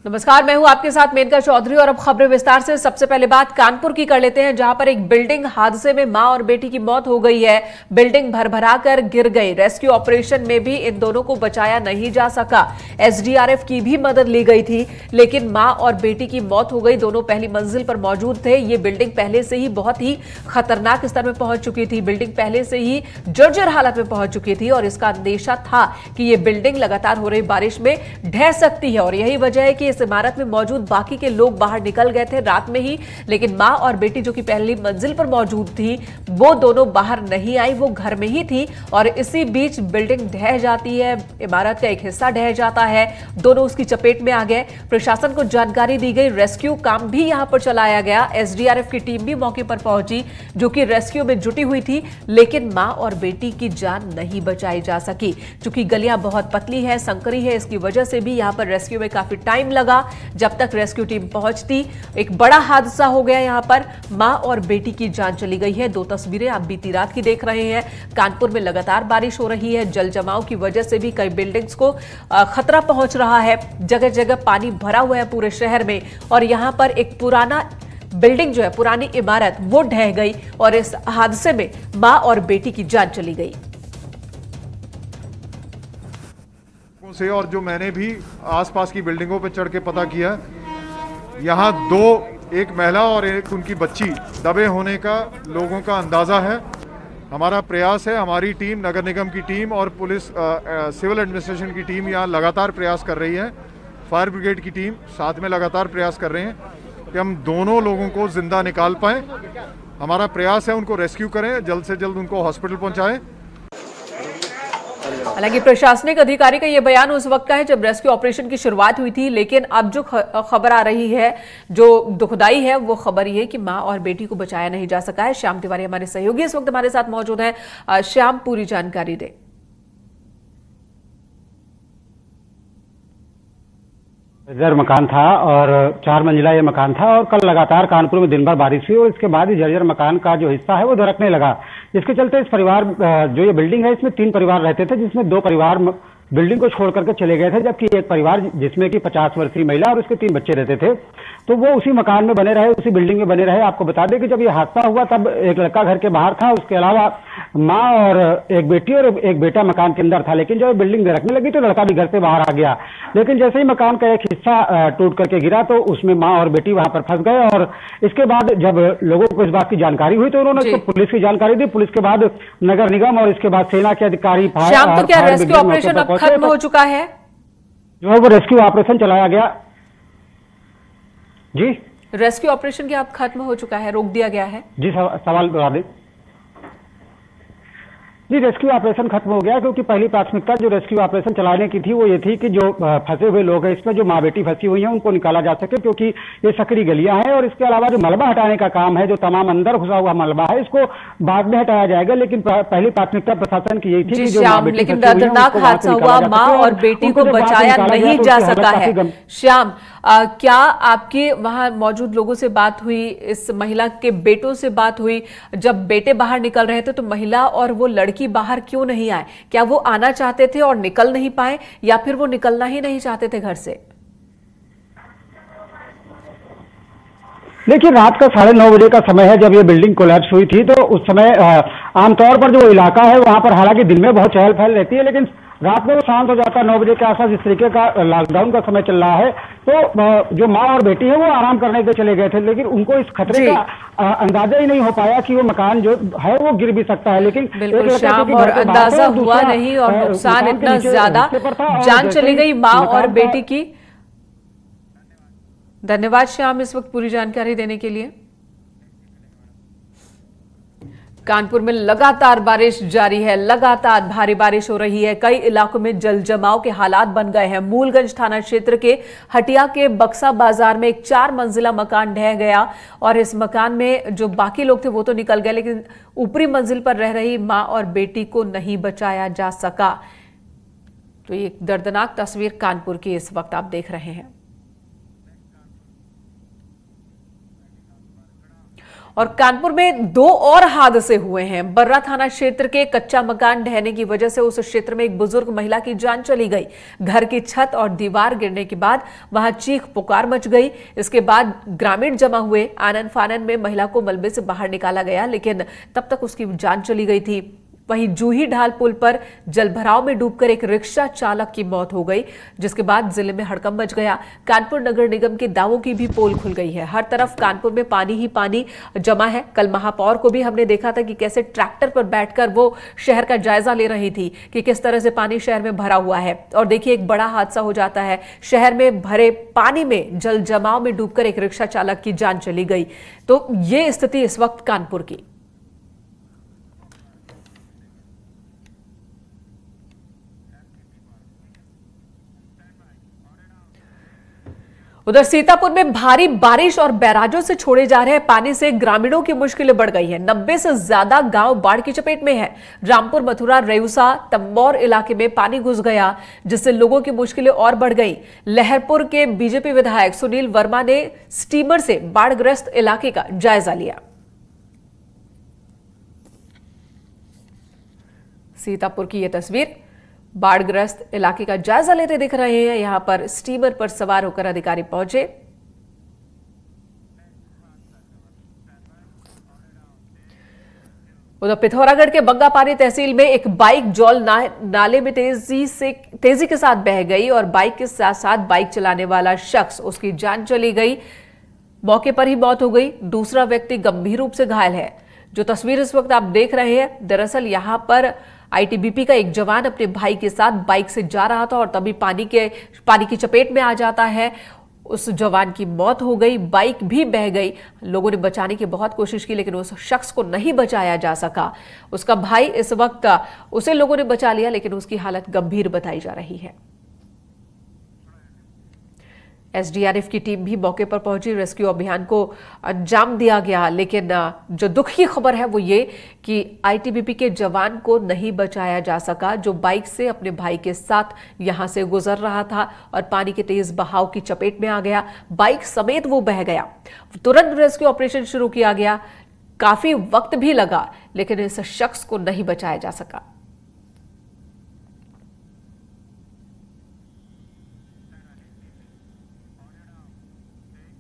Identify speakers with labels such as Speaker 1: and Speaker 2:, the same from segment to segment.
Speaker 1: नमस्कार, मैं हूं आपके साथ मेनका चौधरी और अब खबरें विस्तार से। सबसे पहले बात कानपुर की कर लेते हैं, जहां पर एक बिल्डिंग हादसे में मां और बेटी की मौत हो गई है। बिल्डिंग भरभरा कर गिर गई। रेस्क्यू ऑपरेशन में भी इन दोनों को बचाया नहीं जा सका। एसडीआरएफ की भी मदद ली गई थी, लेकिन मां और बेटी की मौत हो गई। दोनों पहली मंजिल पर मौजूद थे। ये बिल्डिंग पहले से ही बहुत ही खतरनाक स्तर में पहुंच चुकी थी। बिल्डिंग पहले से ही जर्जर हालत में पहुंच चुकी थी और इसका अंदेशा था कि ये बिल्डिंग लगातार हो रही बारिश में ढह सकती है और यही वजह है कि इस इमारत में मौजूद बाकी के लोग बाहर निकल गए थे रात में ही, लेकिन मां और बेटी जो कि पहली मंजिल पर मौजूद थी वो दोनों बाहर नहीं आई, वो घर में ही थी और इसी बीच बिल्डिंग ढह जाती है। इमारत का एक हिस्सा ढह जाता है, दोनों उसकी चपेट में आ गए। प्रशासन को जानकारी दी गई, रेस्क्यू काम भी यहां पर चलाया गया। एसडीआरएफ की टीम भी मौके पर पहुंची जो कि रेस्क्यू में जुटी हुई थी, लेकिन मां और बेटी की जान नहीं बचाई जा सकी। चूंकि गलियां बहुत पतली है, संकरी है, इसकी वजह से भी यहां पर रेस्क्यू में काफी टाइम लगा जब तक रेस्क्यू टीम पहुंचती। एक बड़ा हादसा हो गया। यहां पर मां और बेटी की जान चली गई है। दो तस्वीरें आप बीती रात की देख रहे हैं। कानपुर में लगातार बारिश हो रही है। जल जमाव की वजह से भी कई बिल्डिंग्स को खतरा पहुंच रहा है। जगह जगह पानी भरा हुआ है पूरे शहर में और यहां पर एक पुराना बिल्डिंग जो है, पुरानी इमारत, वो ढह गई और इस हादसे में मां और बेटी की जान चली गई।
Speaker 2: से और जो मैंने भी आसपास की बिल्डिंगों पर चढ़ के पता किया, यहाँ एक महिला और एक उनकी बच्ची दबे होने का लोगों का अंदाजा है। हमारा प्रयास है, हमारी टीम, नगर निगम की टीम और पुलिस सिविल एडमिनिस्ट्रेशन की टीम यहाँ लगातार प्रयास कर रही है। फायर ब्रिगेड की टीम साथ में लगातार प्रयास कर रहे हैं कि हम दोनों लोगों को जिंदा निकाल पाएं। हमारा प्रयास है उनको रेस्क्यू करें, जल्द से जल्द उनको हॉस्पिटल पहुंचाएं।
Speaker 1: हालांकि प्रशासनिक अधिकारी का यह बयान उस वक्त का है जब रेस्क्यू ऑपरेशन की शुरुआत हुई थी, लेकिन अब जो खबर आ रही है, जो दुखदाई है, वो खबर ये है कि मां और बेटी को बचाया नहीं जा सका है। श्याम तिवारी हमारे सहयोगी इस वक्त हमारे साथ मौजूद हैं। श्याम, पूरी जानकारी दे।
Speaker 3: जर्जर मकान था और 4 मंजिला ये मकान था और कल लगातार कानपुर में दिन भर बारिश हुई और इसके बाद ही जर्जर मकान का जो हिस्सा है वो धड़कने लगा। इसके चलते इस परिवार, जो ये बिल्डिंग है, इसमें 3 परिवार रहते थे, जिसमें 2 परिवार बिल्डिंग को छोड़ करके चले गए थे, जबकि एक परिवार जिसमें कि 50 वर्षीय महिला और उसके 3 बच्चे रहते थे, तो वो उसी मकान में बने रहे, उसी बिल्डिंग में बने रहे। आपको बता दें कि जब ये हादसा हुआ तब एक लड़का घर के बाहर था, उसके अलावा माँ और एक बेटी और एक बेटा मकान के अंदर था। लेकिन जब बिल्डिंग धड़कने लगी तो लड़का भी घर से बाहर आ गया। लेकिन जैसे ही मकान का एक हिस्सा टूट करके गिरा तो उसमें माँ और बेटी वहां पर फंस गए और इसके बाद जब लोगों को इस बात की जानकारी हुई तो उन्होंने इसको पुलिस की जानकारी दी। पुलिस के बाद नगर निगम और इसके बाद सेना के अधिकारी,
Speaker 1: शाम तो क्या रेस्क्यू ऑपरेशन अब खत्म हो चुका है?
Speaker 3: जो है वो रेस्क्यू ऑपरेशन चलाया गया। जी,
Speaker 1: रेस्क्यू ऑपरेशन क्या अब खत्म हो चुका है, रोक दिया गया है?
Speaker 3: जी, सवाल बता दें। जी, रेस्क्यू ऑपरेशन खत्म हो गया क्योंकि पहली प्राथमिकता जो रेस्क्यू ऑपरेशन चलाने की थी वो ये थी कि जो फंसे हुए लोग हैं, इसमें जो माँ बेटी फंसी हुई हैं, उनको निकाला जा सके, क्योंकि ये सकरी गलियां हैं और इसके अलावा जो मलबा हटाने का काम है, जो तमाम अंदर घुसा हुआ मलबा है, इसको बाद में हटाया जाएगा। लेकिन पहली प्राथमिकता प्रशासन की यही थी कि जो माँ बेटी,
Speaker 1: लेकिन दर्दनाक हादसा हुआ, माँ और बेटी को बचाया नहीं जा सका है। श्याम, क्या आपकी वहां मौजूद लोगों से बात हुई, इस महिला के बेटों से बात हुई? जब बेटे बाहर निकल रहे थे तो महिला और वो लड़की बाहर क्यों नहीं आए? क्या वो आना चाहते थे और निकल नहीं पाए या फिर वो निकलना ही नहीं चाहते थे घर से?
Speaker 3: देखिए, रात का 9:30 बजे का समय है जब ये बिल्डिंग कोलैप्स हुई थी। तो उस समय आमतौर पर जो इलाका है वहां पर हालांकि दिन में बहुत चहल पहल रहती है, लेकिन रात में वो शांत हो जाता है। 9 बजे के आसपास इस तरीके का लॉकडाउन का समय चल रहा है, तो जो माँ और बेटी है वो आराम करने के चले गए थे, लेकिन उनको इस खतरे का अंदाजा ही नहीं हो पाया कि वो मकान जो है वो गिर भी सकता है। लेकिन
Speaker 1: बिल्कुल शाम, और अंदाजा हुआ नहीं और नुकसान इतना ज्यादा, जान चली गई माँ और बेटी की। धन्यवाद श्याम इस वक्त पूरी जानकारी देने के लिए। कानपुर में लगातार बारिश जारी है, लगातार भारी बारिश हो रही है। कई इलाकों में जल जमाव के हालात बन गए हैं। मूलगंज थाना क्षेत्र के हटिया के बक्सा बाजार में एक 4 मंजिला मकान ढह गया और इस मकान में जो बाकी लोग थे वो तो निकल गए, लेकिन ऊपरी मंजिल पर रह रही मां और बेटी को नहीं बचाया जा सका। तो ये दर्दनाक तस्वीर कानपुर की इस वक्त आप देख रहे हैं। और कानपुर में 2 और हादसे हुए हैं। बर्रा थाना क्षेत्र के कच्चा मकान ढहने की वजह से उस क्षेत्र में एक बुजुर्ग महिला की जान चली गई। घर की छत और दीवार गिरने के बाद वहां चीख पुकार मच गई। इसके बाद ग्रामीण जमा हुए। आनन फानन में महिला को मलबे से बाहर निकाला गया, लेकिन तब तक उसकी जान चली गई थी। वहीं जूही ढाल पुल पर जलभराव में डूबकर एक रिक्शा चालक की मौत हो गई, जिसके बाद जिले में हड़कंप मच गया। कानपुर नगर निगम के दावों की भी पोल खुल गई है। हर तरफ कानपुर में पानी ही पानी जमा है। कल महापौर को भी हमने देखा था कि कैसे ट्रैक्टर पर बैठकर वो शहर का जायजा ले रही थी कि किस तरह से पानी शहर में भरा हुआ है। और देखिए, एक बड़ा हादसा हो जाता है। शहर में भरे पानी में जल जमाव में डूबकर एक रिक्शा चालक की जान चली गई। तो ये स्थिति इस वक्त कानपुर की। उधर सीतापुर में भारी बारिश और बैराजों से छोड़े जा रहे पानी से ग्रामीणों की मुश्किलें बढ़ गई हैं। 90 से ज्यादा गांव बाढ़ की चपेट में है। रामपुर, मथुरा, रेउसा, तंबौर इलाके में पानी घुस गया, जिससे लोगों की मुश्किलें और बढ़ गई। लहरपुर के बीजेपी विधायक सुनील वर्मा ने स्टीमर से बाढ़ग्रस्त इलाके का जायजा लिया। सीतापुर की यह तस्वीर बाढ़ग्रस्त इलाके का जायजा लेते दिख रहे हैं। यहां पर स्टीमर पर सवार होकर अधिकारी पहुंचे। उधर पिथौरागढ़ के बंगापानी तहसील में एक बाइक जौल नाले में तेजी के साथ बह गई और बाइक के साथ साथ बाइक चलाने वाला शख्स, उसकी जान चली गई। मौके पर ही मौत हो गई। दूसरा व्यक्ति गंभीर रूप से घायल है। जो तस्वीर इस वक्त आप देख रहे हैं, दरअसल यहां पर आईटीबीपी का एक जवान अपने भाई के साथ बाइक से जा रहा था और तभी पानी की चपेट में आ जाता है। उस जवान की मौत हो गई, बाइक भी बह गई। लोगों ने बचाने की बहुत कोशिश की, लेकिन उस शख्स को नहीं बचाया जा सका। उसका भाई इस वक्त, उसे लोगों ने बचा लिया, लेकिन उसकी हालत गंभीर बताई जा रही है। एसडीआरएफ की टीम भी मौके पर पहुंची। रेस्क्यू अभियान को अंजाम दिया गया, लेकिन जो दुख की खबर है वो ये कि आईटीबीपी के जवान को नहीं बचाया जा सका, जो बाइक से अपने भाई के साथ यहां से गुजर रहा था और पानी के तेज बहाव की चपेट में आ गया। बाइक समेत वो बह गया। तुरंत रेस्क्यू ऑपरेशन शुरू किया गया। काफी वक्त भी लगा, लेकिन इस शख्स को नहीं बचाया जा सका।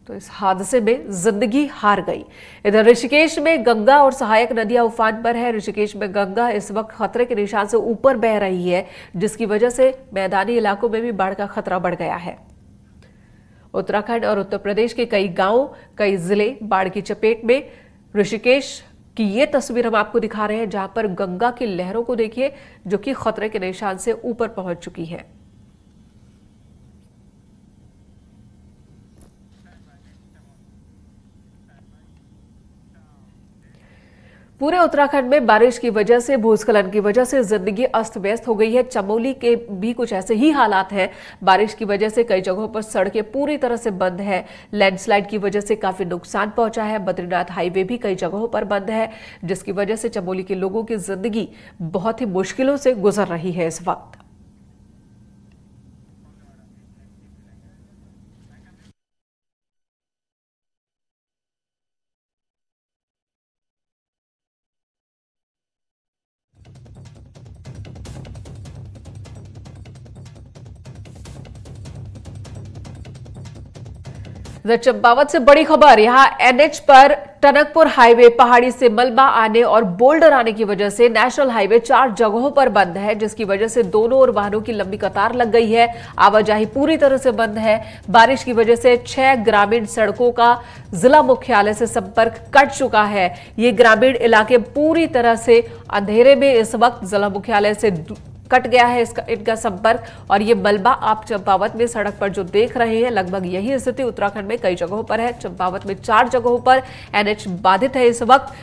Speaker 1: तो इस हादसे में जिंदगी हार गई। इधर ऋषिकेश में गंगा और सहायक नदियां उफान पर है। ऋषिकेश में गंगा इस वक्त खतरे के निशान से ऊपर बह रही है, जिसकी वजह से मैदानी इलाकों में भी बाढ़ का खतरा बढ़ गया है। उत्तराखंड और उत्तर प्रदेश के कई गांव, कई जिले बाढ़ की चपेट में। ऋषिकेश की ये तस्वीर हम आपको दिखा रहे हैं, जहां पर गंगा की लहरों को देखिए, जो कि खतरे के निशान से ऊपर पहुंच चुकी है। पूरे उत्तराखंड में बारिश की वजह से, भूस्खलन की वजह से जिंदगी अस्त व्यस्त हो गई है। चमोली के भी कुछ ऐसे ही हालात हैं। बारिश की वजह से कई जगहों पर सड़कें पूरी तरह से बंद है। लैंडस्लाइड की वजह से काफी नुकसान पहुंचा है। बद्रीनाथ हाईवे भी कई जगहों पर बंद है, जिसकी वजह से चमोली के लोगों की जिंदगी बहुत ही मुश्किलों से गुजर रही है इस वक्त। चंपावत से बड़ी खबर। यहां एनएच पर टनकपुर हाईवे पहाड़ी से मलबा आने और बोल्डर आने की वजह से नेशनल हाईवे 4 जगहों पर बंद है, जिसकी वजह से दोनों ओर वाहनों की लंबी कतार लग गई है। आवाजाही पूरी तरह से बंद है। बारिश की वजह से 6 ग्रामीण सड़कों का जिला मुख्यालय से संपर्क कट चुका है। ये ग्रामीण इलाके पूरी तरह से अंधेरे में इस वक्त जिला मुख्यालय से कट गया है इनका संपर्क। और ये मलबा आप चंपावत में सड़क पर जो देख रहे हैं, लगभग यही स्थिति उत्तराखंड में कई जगहों पर है। चंपावत में 4 जगहों पर एनएच बाधित है इस वक्त।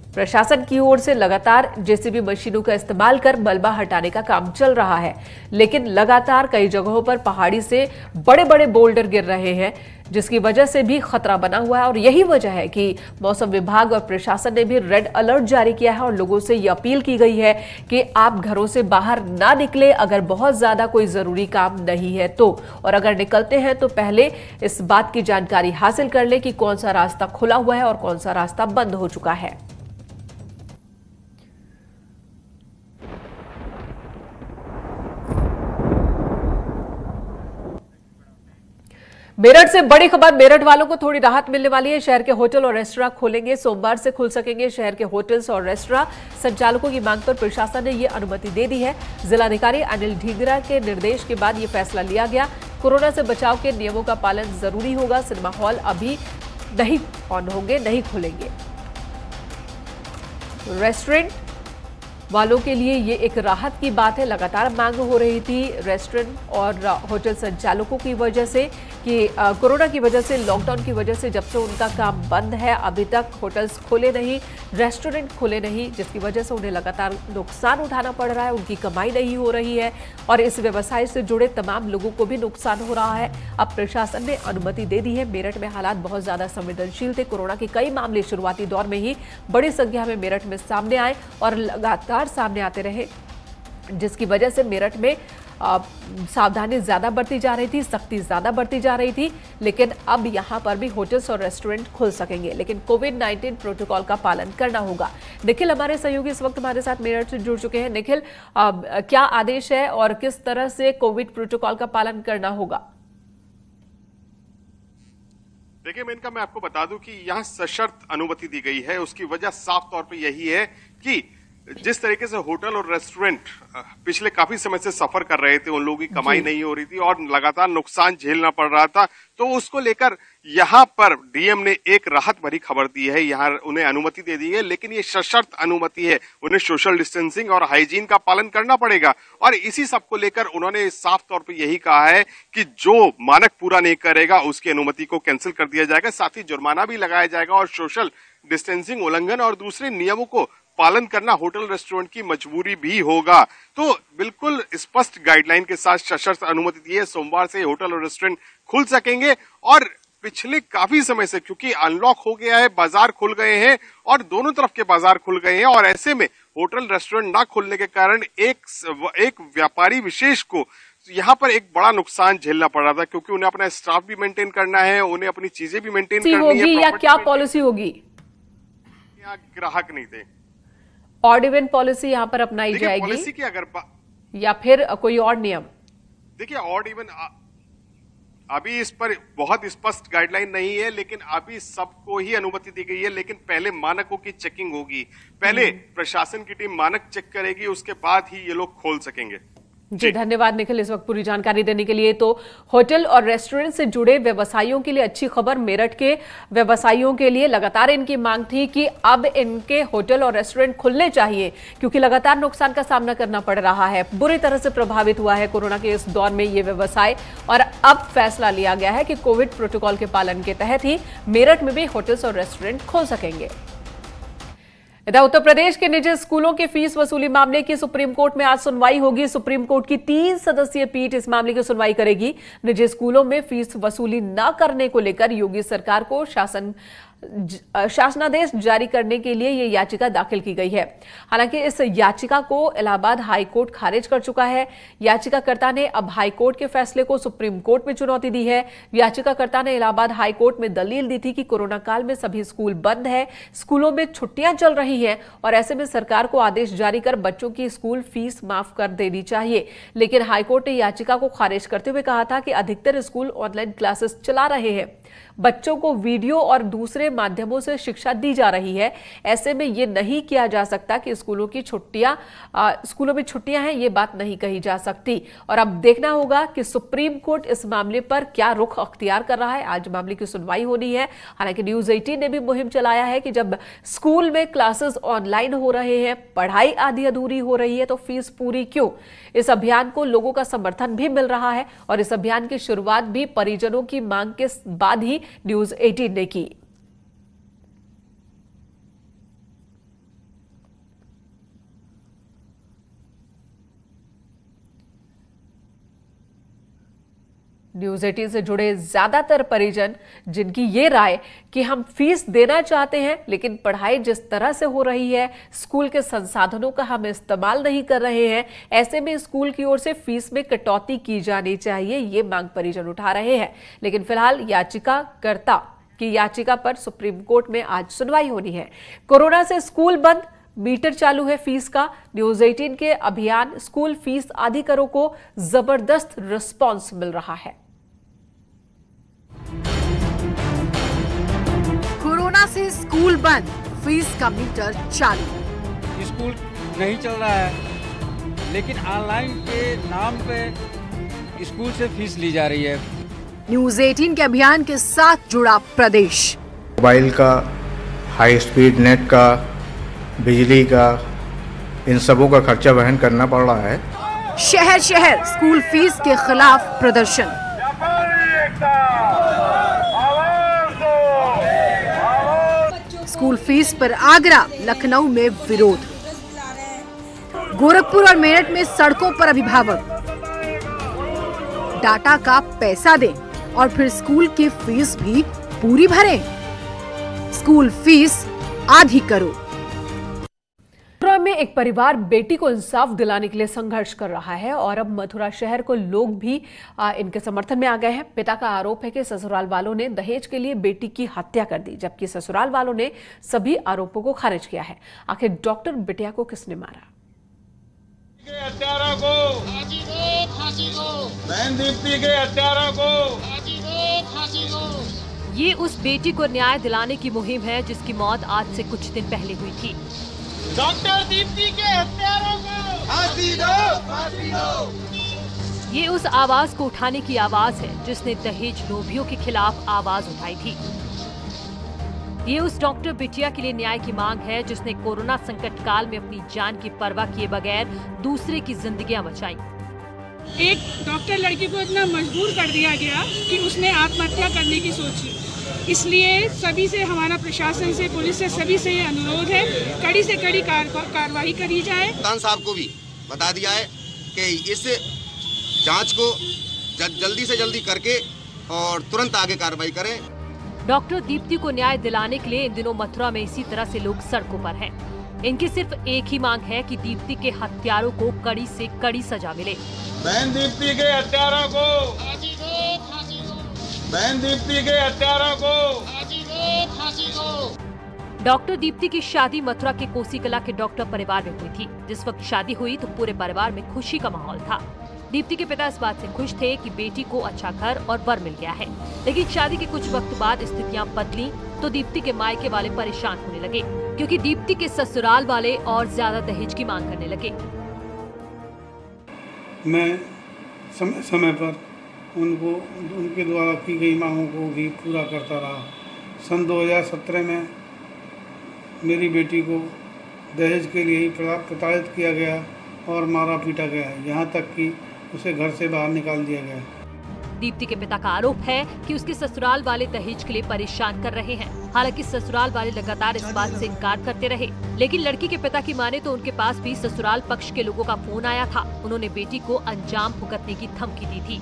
Speaker 1: प्रशासन की ओर से लगातार जेसीबी मशीनों का इस्तेमाल कर मलबा हटाने का काम चल रहा है, लेकिन लगातार कई जगहों पर पहाड़ी से बड़े बड़े बोल्डर गिर रहे हैं, जिसकी वजह से भी खतरा बना हुआ है। और यही वजह है कि मौसम विभाग और प्रशासन ने भी रेड अलर्ट जारी किया है और लोगों से यह अपील की गई है कि आप घरों से बाहर ना निकले अगर बहुत ज्यादा कोई जरूरी काम नहीं है तो, और अगर निकलते हैं तो पहले इस बात की जानकारी हासिल कर ले कि कौन सा रास्ता खुला हुआ है और कौन सा रास्ता बंद हो चुका है। मेरठ से बड़ी खबर, मेरठ वालों को थोड़ी राहत मिलने वाली है। शहर के होटल और रेस्टोरेंट खोलेंगे, सोमवार से खुल सकेंगे। शहर के होटल्स और रेस्टोरेंट संचालकों की मांग पर प्रशासन ने यह अनुमति दे दी है। जिलाधिकारी अनिल ढींगरा के निर्देश के बाद यह फैसला लिया गया। कोरोना से बचाव के नियमों का पालन जरूरी होगा। सिनेमा हॉल अभी नहीं ऑन होंगे, नहीं खुलेंगे। रेस्टोरेंट वालों के लिए ये एक राहत की बात है। लगातार मांग हो रही थी रेस्टोरेंट और होटल संचालकों की वजह से कि कोरोना की वजह से, लॉकडाउन की वजह से जब से उनका काम बंद है, अभी तक होटल्स खुले नहीं, रेस्टोरेंट खुले नहीं, जिसकी वजह से उन्हें लगातार नुकसान उठाना पड़ रहा है। उनकी कमाई नहीं हो रही है और इस व्यवसाय से जुड़े तमाम लोगों को भी नुकसान हो रहा है। अब प्रशासन ने अनुमति दे दी है। मेरठ में हालात बहुत ज्यादा संवेदनशील थे। कोरोना के कई मामले शुरुआती दौर में ही बड़ी संख्या में मेरठ में सामने आए और लगातार सामने आते रहे, जिसकी वजह से मेरठ में सावधानी ज्यादा बरती जा रही थी, सख्ती ज्यादा बरती जा रही थी। लेकिन अब यहां पर भी होटल्स और रेस्टोरेंट खुल सकेंगे, लेकिन कोविड-19 प्रोटोकॉल का पालन करना होगा। निखिल हमारे सहयोगी इस वक्त हमारे साथ मेरठ से जुड़ चुके हैं। निखिल, क्या आदेश है और किस तरह से कोविड प्रोटोकॉल का पालन करना होगा?
Speaker 4: देखिए मेनका, मैं आपको बता दूं कि यहाँ सशर्त अनुमति दी गई है। उसकी वजह साफ तौर पे यही है कि जिस तरीके से होटल और रेस्टोरेंट पिछले काफी समय से सफर कर रहे थे, उन लोगों की कमाई नहीं हो रही थी और लगातार नुकसान झेलना पड़ रहा था, तो उसको लेकर यहाँ पर डीएम ने एक राहत भरी खबर दी है। यहाँ उन्हें अनुमति दे दी है, लेकिन ये सशर्त अनुमति है। उन्हें सोशल डिस्टेंसिंग और हाइजीन का पालन करना पड़ेगा और इसी सब को लेकर उन्होंने साफ तौर पर यही कहा है कि जो मानक पूरा नहीं करेगा उसकी अनुमति को कैंसिल कर दिया जाएगा, साथ ही जुर्माना भी लगाया जाएगा और सोशल डिस्टेंसिंग उल्लंघन और दूसरे नियमों को पालन करना होटल रेस्टोरेंट की मजबूरी भी होगा। तो बिल्कुल स्पष्ट गाइडलाइन के साथ सशर्त अनुमति दी है। सोमवार से होटल और रेस्टोरेंट खुल सकेंगे और पिछले काफी समय से, क्योंकि अनलॉक हो गया है, बाजार खुल गए हैं और दोनों तरफ के बाजार खुल गए हैं और ऐसे में होटल रेस्टोरेंट ना खुलने के कारण एक व्यापारी विशेष को यहाँ पर एक बड़ा नुकसान झेलना पड़ रहा था, क्योंकि उन्हें अपना स्टाफ भी मेंटेन करना है, उन्हें अपनी चीजें भी मेंटेन करनी है।
Speaker 1: या क्या पॉलिसी होगी?
Speaker 4: यहाँ ग्राहक नहीं थे।
Speaker 1: ऑड इवन पॉलिसी यहाँ पर अपनाई जाएगी
Speaker 4: पॉलिसी की अगर
Speaker 1: या फिर कोई और नियम?
Speaker 4: देखिए ऑड इवन अभी इस पर बहुत स्पष्ट गाइडलाइन नहीं है, लेकिन अभी सबको ही अनुमति दी गई है। लेकिन पहले मानकों की चेकिंग होगी, पहले प्रशासन की टीम मानक चेक करेगी, उसके बाद ही ये लोग खोल सकेंगे।
Speaker 1: जी धन्यवाद निखिल इस वक्त पूरी जानकारी देने के लिए। तो होटल और रेस्टोरेंट से जुड़े व्यवसायियों के लिए अच्छी खबर। मेरठ के व्यवसायियों के लिए लगातार इनकी मांग थी कि अब इनके होटल और रेस्टोरेंट खुलने चाहिए, क्योंकि लगातार नुकसान का सामना करना पड़ रहा है। बुरी तरह से प्रभावित हुआ है कोरोना के इस दौर में ये व्यवसाय, और अब फैसला लिया गया है कि कोविड प्रोटोकॉल के पालन के तहत ही मेरठ में भी होटल्स और रेस्टोरेंट खोल सकेंगे। इधर उत्तर प्रदेश के निजी स्कूलों की फीस वसूली मामले की सुप्रीम कोर्ट में आज सुनवाई होगी। सुप्रीम कोर्ट की 3 सदस्यीय पीठ इस मामले की सुनवाई करेगी। निजी स्कूलों में फीस वसूली न करने को लेकर योगी सरकार को शासनादेश जारी करने के लिए यह याचिका दाखिल की गई है। हालांकि इस याचिका को इलाहाबाद हाई कोर्ट खारिज कर चुका है। याचिकाकर्ता ने अब हाई कोर्ट के फैसले को सुप्रीम कोर्ट में चुनौती दी है। याचिकाकर्ता ने इलाहाबाद हाई कोर्ट में दलील दी थी कि कोरोना काल में सभी स्कूल बंद है, स्कूलों में छुट्टियां चल रही हैं और ऐसे में सरकार को आदेश जारी कर बच्चों की स्कूल फीस माफ कर देनी चाहिए। लेकिन हाईकोर्ट ने याचिका को खारिज करते हुए कहा था कि अधिकतर स्कूल ऑनलाइन क्लासेस चला रहे हैं, बच्चों को वीडियो और दूसरे माध्यमों से शिक्षा दी जा रही है। ऐसे में यह नहीं किया जा सकता कि स्कूलों में छुट्टियां हैं, ये बात नहीं कही जा सकती। और अब देखना होगा कि सुप्रीम कोर्ट इस मामले पर क्या रुख अख्तियार कर रहा है। आज मामले की सुनवाई होनी है। हालांकि न्यूज 18 ने भी मुहिम चलाया है कि जब स्कूल में क्लासेस ऑनलाइन हो रहे हैं, पढ़ाई आधी अधूरी हो रही है, तो फीस पूरी क्यों? इस अभियान को लोगों का समर्थन भी मिल रहा है और इस अभियान की शुरुआत भी परिजनों की मांग के बाद ही न्यूज 18 ने की। न्यूज 18 से जुड़े ज्यादातर परिजन जिनकी ये राय कि हम फीस देना चाहते हैं लेकिन पढ़ाई जिस तरह से हो रही है, स्कूल के संसाधनों का हम इस्तेमाल नहीं कर रहे हैं, ऐसे में स्कूल की ओर से फीस में कटौती की जानी चाहिए, ये मांग परिजन उठा रहे हैं। लेकिन फिलहाल याचिकाकर्ता की याचिका पर सुप्रीम कोर्ट में आज सुनवाई होनी है। कोरोना से स्कूल बंद, मीटर चालू है फीस का। न्यूज 18 के अभियान स्कूल फीस अधिकारों को जबरदस्त रिस्पांस मिल रहा है।
Speaker 5: कोरोना से स्कूल बंद, फीस का मीटर चालू।
Speaker 6: स्कूल नहीं चल रहा है लेकिन ऑनलाइन के नाम पे स्कूल से फीस ली जा रही है।
Speaker 5: न्यूज 18 के अभियान के साथ जुड़ा प्रदेश।
Speaker 7: मोबाइल का, हाई स्पीड नेट का, बिजली का, इन सबों का खर्चा वहन करना पड़ रहा है।
Speaker 5: शहर शहर स्कूल फीस के खिलाफ प्रदर्शन। स्कूल फीस पर आगरा, लखनऊ में विरोध। गोरखपुर और मेरठ में सड़कों पर अभिभावक। डाटा का पैसा दें और फिर स्कूल की फीस भी पूरी भरें। स्कूल फीस आधी करो।
Speaker 1: मथुरा में एक परिवार बेटी को इंसाफ दिलाने के लिए संघर्ष कर रहा है और अब मथुरा शहर को लोग भी इनके समर्थन में आ गए हैं। पिता का आरोप है कि ससुराल वालों ने दहेज के लिए बेटी की हत्या कर दी, जबकि ससुराल वालों ने सभी आरोपों को खारिज किया है। आखिर डॉक्टर बिटिया को किसने मारा?
Speaker 8: हत्यारों को फांसी दो, फांसी दो। बहन दीप्ति के हत्यारों को फांसी दो, फांसी दो।
Speaker 9: ये उस बेटी को न्याय दिलाने की मुहिम है जिसकी मौत आज से कुछ दिन पहले हुई थी।
Speaker 8: डॉक्टर दीप्ति के हत्यारों को फांसी दो, फांसी दो।
Speaker 9: ये उस आवाज को उठाने की आवाज है जिसने दहेज लोभियों के खिलाफ आवाज उठाई थी। ये उस डॉक्टर बिटिया के लिए न्याय की मांग है जिसने कोरोना संकट काल में अपनी जान की परवाह किए बगैर दूसरे की जिंदगियां बचाई।
Speaker 10: एक डॉक्टर लड़की को इतना मजबूर कर दिया गया कि उसने आत्महत्या करने की सोची। इसलिए सभी से, हमारा प्रशासन से, पुलिस से, सभी से ये अनुरोध है, कड़ी से कड़ी कार्रवाई करी जाए।
Speaker 11: कप्तान साहब को भी बता दिया है कि इस जांच को जल्दी से जल्दी करके और तुरंत आगे कार्रवाई करें।
Speaker 9: डॉक्टर दीप्ति को न्याय दिलाने के लिए इन दिनों मथुरा में इसी तरह से लोग सड़कों पर हैं। इनकी सिर्फ एक ही मांग है कि दीप्ति के हत्यारों को कड़ी से कड़ी सजा मिले।
Speaker 8: बहन दीप्ति के हत्यारों को फांसी दो, फांसी दो। बहन दीप्ति के हत्यारों को फांसी दो, फांसी दो।
Speaker 9: डॉक्टर दीप्ति की शादी मथुरा के कोसी कला के डॉक्टर परिवार में हुई थी। जिस वक्त शादी हुई तो पूरे परिवार में खुशी का माहौल था। दीप्ति के पिता इस बात से खुश थे कि बेटी को अच्छा घर और वर मिल गया है, लेकिन शादी के कुछ वक्त बाद स्थितियां बदली तो दीप्ति के मायके वाले परेशान होने लगे क्योंकि दीप्ति के ससुराल वाले और ज्यादा दहेज की मांग करने लगे।
Speaker 12: मैं समय समय पर उनको उनके द्वारा की गई मांगों को भी पूरा करता रहा। सन 2017 में मेरी बेटी को दहेज के लिए ही प्रताड़ित किया गया और मारा पीटा गया, यहाँ तक कि उसे घर से बाहर निकाल दिया गया।
Speaker 9: दीप्ति के पिता का आरोप है कि उसके ससुराल वाले दहेज के लिए परेशान कर रहे हैं। हालांकि ससुराल वाले लगातार इस बात से इनकार करते रहे, लेकिन लड़की के पिता की माने तो उनके पास भी ससुराल पक्ष के लोगों का फोन आया था। उन्होंने बेटी को अंजाम भुगतने की धमकी दी थी।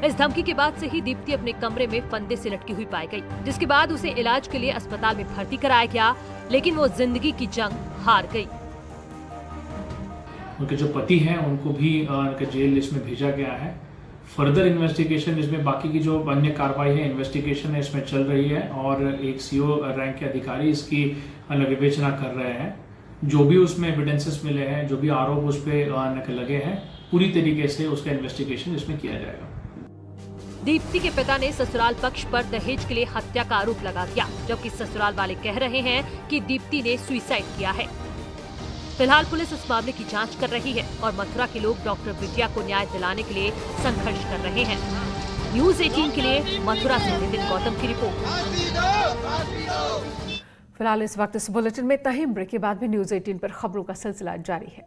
Speaker 9: इस धमकी के बाद से ही दीप्ति अपने कमरे में फंदे से लटकी हुई पाई गई, जिसके बाद उसे इलाज के लिए अस्पताल में भर्ती कराया गया, लेकिन वो जिंदगी की जंग हार गई।
Speaker 13: उनके जो पति हैं उनको भी जेल लिस्ट में भेजा गया है। फर्दर इन्वेस्टिगेशन, इसमें बाकी की जो अन्य कार्रवाई है, इन्वेस्टिगेशन है, इसमें चल रही है और एक सीओ रैंक के अधिकारी इसकी विवेचना कर रहे हैं। जो भी उसमें एविडेंसेस मिले हैं, जो भी आरोप उस पर लगे हैं, पूरी तरीके से उसका इन्वेस्टिगेशन इसमें किया जाएगा।
Speaker 9: दीप्ति के पिता ने ससुराल पक्ष पर दहेज के लिए हत्या का आरोप लगा दिया, जबकि ससुराल वाले कह रहे हैं कि दीप्ति ने सुसाइड किया है। फिलहाल पुलिस इस मामले की जांच कर रही है और मथुरा के लोग डॉक्टर बिटिया को न्याय दिलाने के लिए संघर्ष कर रहे हैं। न्यूज 18 के लिए मथुरा से नितिन गौतम की रिपोर्ट।
Speaker 1: फिलहाल इस वक्त इस बुलेटिन में इतना ही। ब्रेक के बाद भी न्यूज 18 पर खबरों का सिलसिला जारी है।